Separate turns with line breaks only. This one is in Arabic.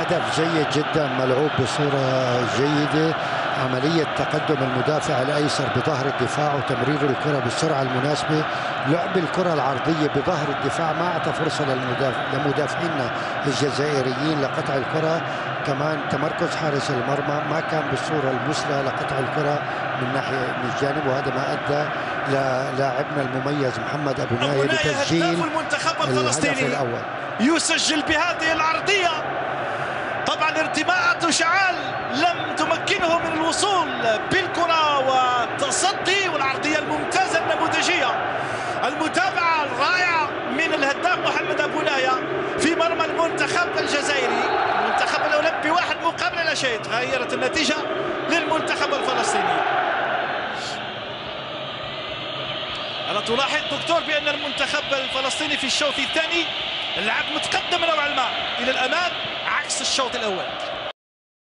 هدف جيد جدا ملعوب بصورة جيدة. عملية تقدم المدافع الأيسر بظهر الدفاع وتمرير الكرة بالسرعة المناسبة. لعب الكرة العرضية بظهر الدفاع ما أعطى فرصة لمدافعينا الجزائريين لقطع الكرة. كمان تمركز حارس المرمى ما كان بالصورة المثلى لقطع الكرة من الجانب، وهذا ما أدى لاعبنا المميز محمد أبو ناية لتسجيل
المنتخب الفلسطيني
الأول.
يسجل بهذه العرضية. طبعا ارتماءات شعال لم تمكنه من الوصول بالكرة والتصدي، والعرضية الممتازة النموذجية، المتابعة الرائعة من الهداف محمد أبو ناية في مرمى المنتخب الجزائري. المنتخب الأولمبي 1 مقابل لا شيء. تغيرت النتيجة للمنتخب الفلسطيني. ألا تلاحظ دكتور بأن المنتخب الفلسطيني في الشوط الثاني لعب متقدم نوعا ما إلى الأمام عكس الشوط الأول.